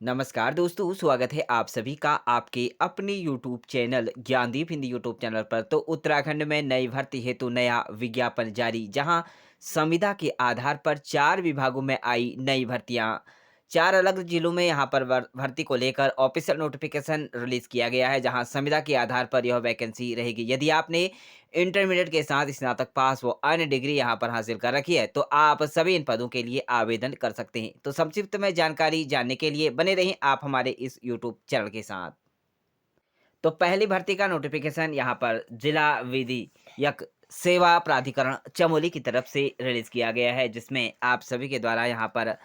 नमस्कार दोस्तों, स्वागत है आप सभी का आपके अपने YouTube channel Gyandeep Hindi YouTube channel पर। तो उत्तराखंड में नई भर्ती हेतु नया विज्ञापन जारी, जहां संविदा के आधार पर 4 विभागों में आई नई भर्तियां। 4 अलग जिलों में यहां पर भर्ती को लेकर ऑफिशियल नोटिफिकेशन रिलीज किया गया है, जहां संविदा के आधार पर यह वैकेंसी रहेगी। यदि आपने इंटरमीडिएट के साथ स्नातक पास व अन्य डिग्री यहाँ पर हासिल कर रखी है, तो आप सभी इन पदों के लिए आवेदन कर सकते हैं। तो संक्षिप्त में जानकारी जानने के लिए बने रहें आप हमारे इस यूट्यूब चैनल के साथ। तो पहली भर्ती का नोटिफिकेशन यहाँ पर जिला विधियक सेवा प्राधिकरण चमोली की तरफ से रिलीज किया गया है, जिसमें आप सभी के द्वारा यहाँ पर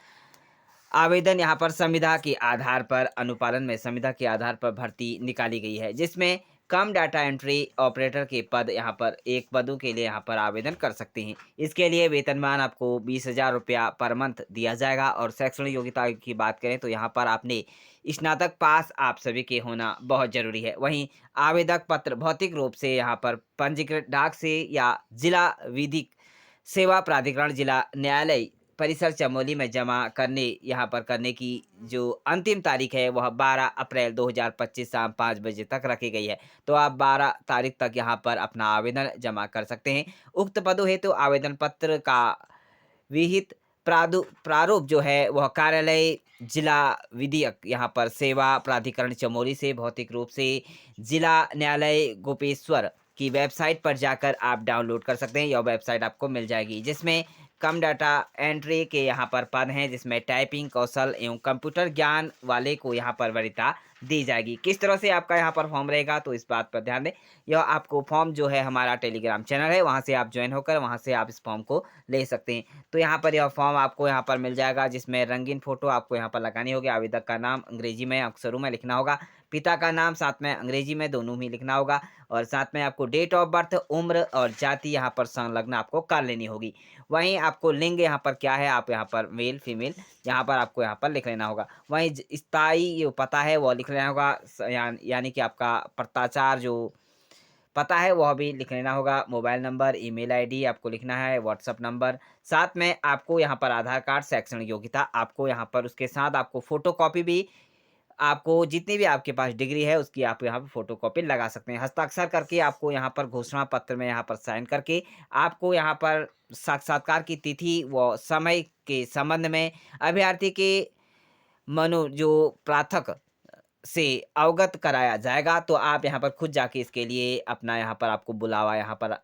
आवेदन यहाँ पर संविदा के आधार पर अनुपालन में संविदा के आधार पर भर्ती निकाली गई है, जिसमें कम डाटा एंट्री ऑपरेटर के पद यहाँ पर एक पदों के लिए यहाँ पर आवेदन कर सकते हैं। इसके लिए वेतनमान आपको 20,000 रुपया पर मंथ दिया जाएगा। और शैक्षणिक योग्यता की बात करें तो यहाँ पर आपने स्नातक पास आप सभी के होना बहुत जरूरी है। वहीं आवेदक पत्र भौतिक रूप से यहाँ पर पंजीकृत डाक से या जिला विधिक सेवा प्राधिकरण जिला न्यायालय परिसर चमोली में जमा करने यहाँ पर करने की जो अंतिम तारीख है वह 12 अप्रैल 2025 शाम 5 बजे तक रखी गई है। तो आप 12 तारीख तक यहाँ पर अपना आवेदन जमा कर सकते हैं। उक्त पदों हेतु आवेदन पत्र का विहित प्रारूप जो है वह कार्यालय जिला विधियक यहाँ पर सेवा प्राधिकरण चमोली से भौतिक रूप से जिला न्यायालय गोपेश्वर की वेबसाइट पर जाकर आप डाउनलोड कर सकते हैं। यह वेबसाइट आपको मिल जाएगी, जिसमें कम डाटा एंट्री के यहाँ पर पद हैं, जिसमें टाइपिंग कौशल एवं कंप्यूटर ज्ञान वाले को यहाँ पर वरीयता दी जाएगी। किस तरह से आपका यहाँ पर फॉर्म रहेगा, तो इस बात पर ध्यान दें। यह आपको फॉर्म जो है हमारा टेलीग्राम चैनल है, वहाँ से आप ज्वाइन होकर वहाँ से आप इस फॉर्म को ले सकते हैं। तो यहाँ पर यह फॉर्म आपको यहाँ पर मिल जाएगा, जिसमें रंगीन फोटो आपको यहाँ पर लगानी होगी। आवेदक का नाम अंग्रेजी में अक्षरों में लिखना होगा, पिता का नाम साथ में अंग्रेजी में दोनों ही लिखना होगा, और साथ में आपको डेट ऑफ बर्थ, उम्र और जाति यहाँ पर संलग्न आपको कर लेनी होगी। वहीं आपको लिंग यहाँ पर क्या है, आप यहाँ पर मेल फीमेल यहाँ पर आपको यहाँ पर लिख लेना होगा। वहीं स्थायी जो पता है वह लिख लेना होगा, यानी कि आपका पत्राचार जो पता है वह भी लिख लेना होगा। मोबाइल नंबर, ईमेल आईडी आपको लिखना है, व्हाट्सएप नंबर, साथ में आपको यहाँ पर आधार कार्ड, शैक्षणिक योग्यता आपको यहाँ पर उसके साथ आपको फोटोकॉपी भी, आपको जितनी भी आपके पास डिग्री है उसकी आप यहाँ पे फोटोकॉपी लगा सकते हैं। हस्ताक्षर करके आपको यहाँ पर घोषणा पत्र में यहाँ पर साइन करके आपको यहाँ पर साक्षात्कार की तिथि व समय के संबंध में अभ्यर्थी के मनो जो प्राथक से अवगत कराया जाएगा। तो आप यहाँ पर खुद जाके इसके लिए अपना यहाँ पर आपको बुलावा यहाँ पर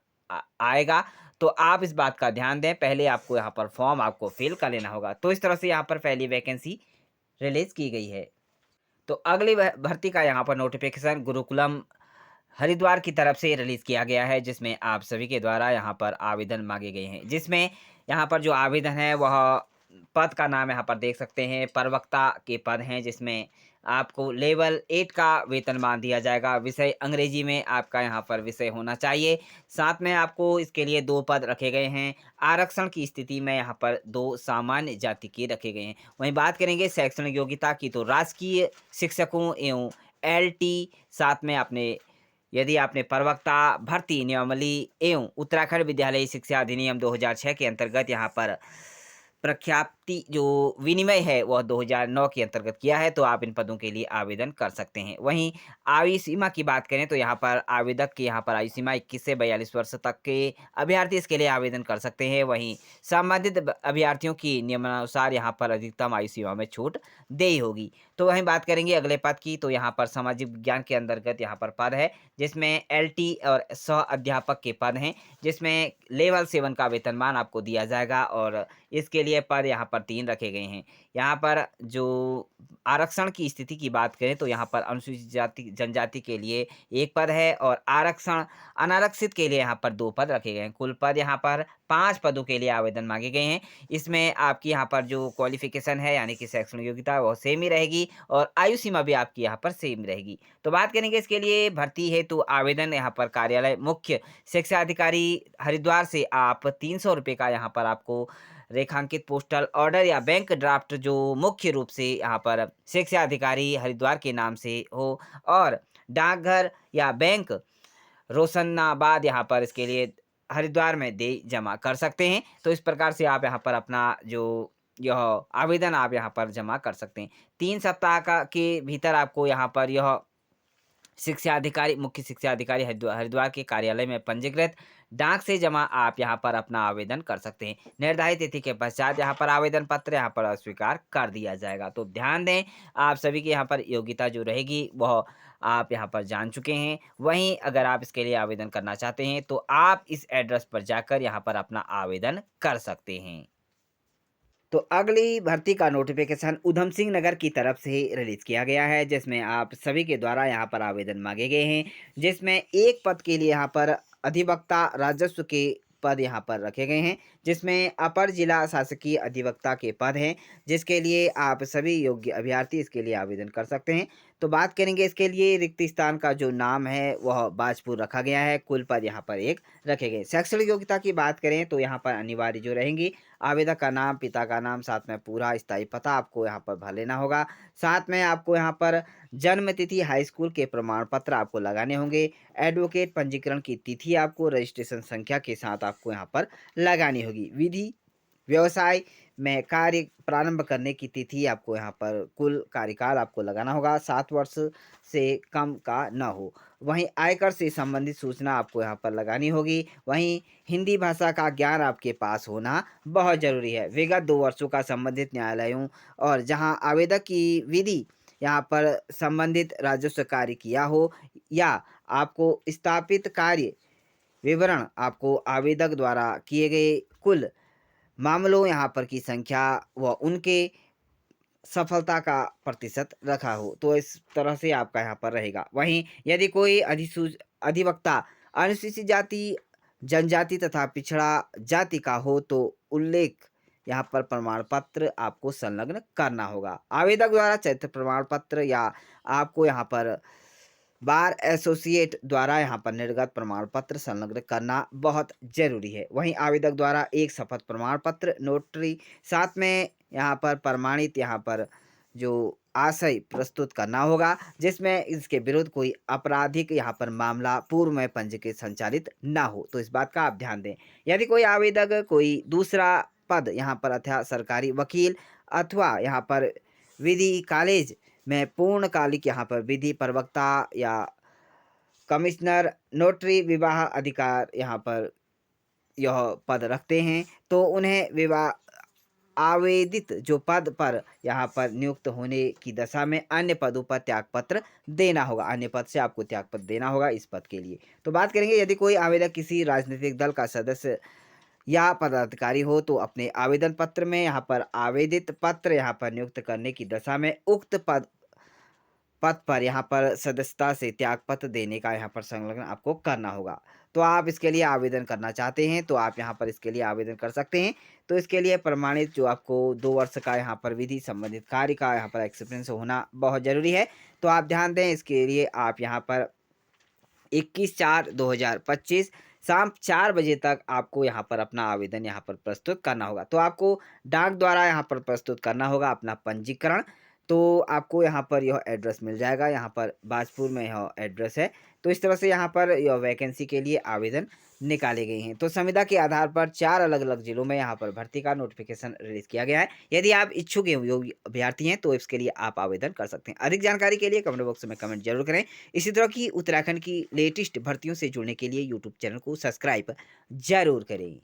आएगा। तो आप इस बात का ध्यान दें, पहले आपको यहाँ पर फॉर्म आपको फिल कर लेना होगा। तो इस तरह से यहाँ पर पहली वैकेंसी रिलीज की गई है। तो अगली भर्ती का यहाँ पर नोटिफिकेशन गुरुकुलम हरिद्वार की तरफ से रिलीज किया गया है, जिसमें आप सभी के द्वारा यहाँ पर आवेदन मांगे गए हैं। जिसमें यहाँ पर जो आवेदन है वह पद का नाम यहाँ पर देख सकते हैं, प्रवक्ता के पद हैं, जिसमें आपको लेवल 8 का वेतनमान दिया जाएगा। विषय अंग्रेजी में आपका यहाँ पर विषय होना चाहिए। साथ में आपको इसके लिए 2 पद रखे गए हैं। आरक्षण की स्थिति में यहाँ पर 2 सामान्य जाति के रखे गए हैं। वहीं बात करेंगे शैक्षणिक योग्यता की, तो राजकीय शिक्षकों एवं एलटी, साथ में आपने यदि आपने प्रवक्ता भर्ती नियमावली एवं उत्तराखंड विद्यालय शिक्षा अधिनियम 2006 के अंतर्गत यहाँ पर प्रख्याति जो विनिमय है वह 2009 के अंतर्गत किया है, तो आप इन पदों के लिए आवेदन कर सकते हैं। वहीं आयु सीमा की बात करें तो यहाँ पर आवेदक की यहाँ पर आयु सीमा 21 से 42 वर्ष तक के अभ्यर्थी इसके लिए आवेदन कर सकते हैं। वहीं संबंधित अभ्यर्थियों की नियमानुसार यहाँ पर अधिकतम आयु सीमा में छूट दी होगी। तो वहीं बात करेंगे अगले पद की, तो यहाँ पर सामाजिक विज्ञान के अंतर्गत यहाँ पर पद है, जिसमें एलटी और सह अध्यापक के पद हैं, जिसमें लेवल 7 का वेतनमान आपको दिया जाएगा। और इसके लिए पद यहाँ पर 3 रखे गए हैं। यहाँ पर जो आरक्षण की स्थिति की बात करें तो यहाँ पर अनुसूचित जाति जनजाति के लिए 1 पद है, और आरक्षण अनारक्षित के लिए यहाँ पर 2 पद रखे गए हैं। कुल पद यहाँ पर 5 पदों के लिए आवेदन मांगे गए हैं। इसमें आपकी यहाँ पर जो क्वालिफिकेशन है यानी कि शैक्षणिक योग्यता वह सेम ही रहेगी, और आयु सीमा भी आपकी यहाँ पर सेम रहेगी। तो बात करेंगे इसके लिए भर्ती हेतु आवेदन यहाँ पर कार्यालय मुख्य शिक्षा अधिकारी हरिद्वार से आप 300 रुपये का यहाँ पर आपको रेखांकित पोस्टल ऑर्डर या बैंक ड्राफ्ट जो मुख्य रूप से यहाँ पर शिक्षा अधिकारी हरिद्वार के नाम से हो, और डाकघर या बैंक रोशनाबाद यहाँ पर इसके लिए हरिद्वार में दे जमा कर सकते हैं। तो इस प्रकार से आप यहाँ पर अपना जो यह आवेदन आप यहाँ पर जमा कर सकते हैं। 3 सप्ताह का के भीतर आपको यहाँ पर यह शिक्षा अधिकारी, मुख्य शिक्षा अधिकारी हरिद्वार के कार्यालय में पंजीकृत डाक से जमा आप यहाँ पर अपना आवेदन कर सकते हैं। निर्धारित तिथि के पश्चात यहाँ पर आवेदन पत्र यहाँ पर अस्वीकार कर दिया जाएगा। तो ध्यान दें, आप सभी की यहाँ पर योग्यता जो रहेगी वह आप यहाँ पर जान चुके हैं। वहीं अगर आप इसके लिए आवेदन करना चाहते हैं तो आप इस एड्रेस पर जाकर यहाँ पर अपना आवेदन कर सकते हैं। तो अगली भर्ती का नोटिफ़िकेशन ऊधम सिंह नगर की तरफ से रिलीज़ किया गया है, जिसमें आप सभी के द्वारा यहाँ पर आवेदन माँगे गए हैं, जिसमें एक पद के लिए यहाँ पर अधिवक्ता राजस्व के पद यहाँ पर रखे गए हैं, जिसमें अपर जिला शासकीय अधिवक्ता के पद हैं, जिसके लिए आप सभी योग्य अभ्यर्थी इसके लिए आवेदन कर सकते हैं। तो बात करेंगे इसके लिए रिक्त स्थान का जो नाम है वह बाजपुर रखा गया है, कुल पद यहाँ पर 1 रखे गए। शैक्षणिक योग्यता की बात करें तो यहाँ पर अनिवार्य जो रहेंगी, आवेदक का नाम, पिता का नाम, साथ में पूरा स्थायी पता आपको यहाँ पर भर लेना होगा। साथ में आपको यहाँ पर जन्म तिथि, हाई स्कूल के प्रमाण पत्र आपको लगाने होंगे। एडवोकेट पंजीकरण की तिथि आपको रजिस्ट्रेशन संख्या के साथ आपको यहाँ पर लगानी होगी। विधि व्यवसाय में कार्य प्रारंभ करने की तिथि आपको यहाँ पर कुल कार्यकाल आपको लगाना होगा, 7 वर्ष से कम का न हो। वहीं आयकर से संबंधित सूचना आपको यहाँ पर लगानी होगी। वहीं हिंदी भाषा का ज्ञान आपके पास होना बहुत ज़रूरी है। विगत 2 वर्षों का संबंधित न्यायालयों और जहाँ आवेदक की विधि यहाँ पर संबंधित राजस्व कार्य किया हो, या आपको स्थापित कार्य विवरण आपको आवेदक द्वारा किए गए कुल मामलों यहाँ पर की संख्या व उनके सफलता का प्रतिशत रखा हो, तो इस तरह से आपका यहाँ पर रहेगा। वहीं यदि कोई अधिवक्ता अनुसूचित जाति, जनजाति तथा पिछड़ा जाति का हो तो उल्लेख यहाँ पर प्रमाण पत्र आपको संलग्न करना होगा। आवेदक द्वारा चरित्र प्रमाण पत्र या आपको यहाँ पर बार एसोसिएट द्वारा यहाँ पर निर्गत प्रमाण पत्र संलग्न करना बहुत जरूरी है। वहीं आवेदक द्वारा एक शपथ प्रमाण पत्र, नोटरी, साथ में यहाँ पर प्रमाणित यहाँ पर जो आशय प्रस्तुत करना होगा, जिसमें इसके विरुद्ध कोई आपराधिक यहाँ पर मामला पूर्व में पंजीकृत संचालित ना हो। तो इस बात का आप ध्यान दें। यदि कोई आवेदक कोई दूसरा पद यहाँ पर अथवा सरकारी वकील अथवा यहाँ पर विधि कॉलेज में पूर्णकालिक यहाँ पर विधि प्रवक्ता या कमिश्नर, नोटरी, विवाह अधिकार यहाँ पर यह पद रखते हैं, तो उन्हें विवाह आवेदित जो पद पर यहाँ पर नियुक्त होने की दशा में अन्य पदों पर त्यागपत्र देना होगा। अन्य पद से आपको त्यागपत्र देना होगा इस पद के लिए। तो बात करेंगे, यदि कोई आवेदक किसी राजनीतिक दल का सदस्य या पदाधिकारी हो तो अपने आवेदन पत्र में यहाँ पर आवेदित पत्र यहाँ पर नियुक्त करने की दशा में उक्त पद पद पर यहाँ पर सदस्यता से त्यागपत्र देने का यहाँ पर संलग्न आपको करना होगा। तो आप इसके लिए आवेदन करना चाहते हैं तो आप यहाँ पर इसके लिए आवेदन कर सकते हैं। तो इसके लिए प्रमाणित जो आपको 2 वर्ष का यहाँ पर विधि संबंधित कार्य का यहाँ पर एक्सपीरियंस होना बहुत ज़रूरी है। तो आप ध्यान दें, इसके लिए आप यहाँ पर 21/4/2025 शाम 4 बजे तक आपको यहाँ पर अपना आवेदन यहाँ पर प्रस्तुत करना होगा। तो आपको डाक द्वारा यहाँ पर प्रस्तुत करना होगा अपना पंजीकरण। तो आपको यहाँ पर यह एड्रेस मिल जाएगा, यहाँ पर बाजपुर में यह एड्रेस है। तो इस तरह से यहाँ पर यह वैकेंसी के लिए आवेदन निकाले गए हैं। तो संविदा के आधार पर 4 अलग-अलग जिलों में यहाँ पर भर्ती का नोटिफिकेशन रिलीज़ किया गया है। यदि आप इच्छुक एवं योग्य अभ्यर्थी हैं तो इसके लिए आप आवेदन कर सकते हैं। अधिक जानकारी के लिए कमेंट बॉक्स में कमेंट जरूर करें। इसी तरह की उत्तराखंड की लेटेस्ट भर्तियों से जुड़ने के लिए यूट्यूब चैनल को सब्सक्राइब जरूर करें।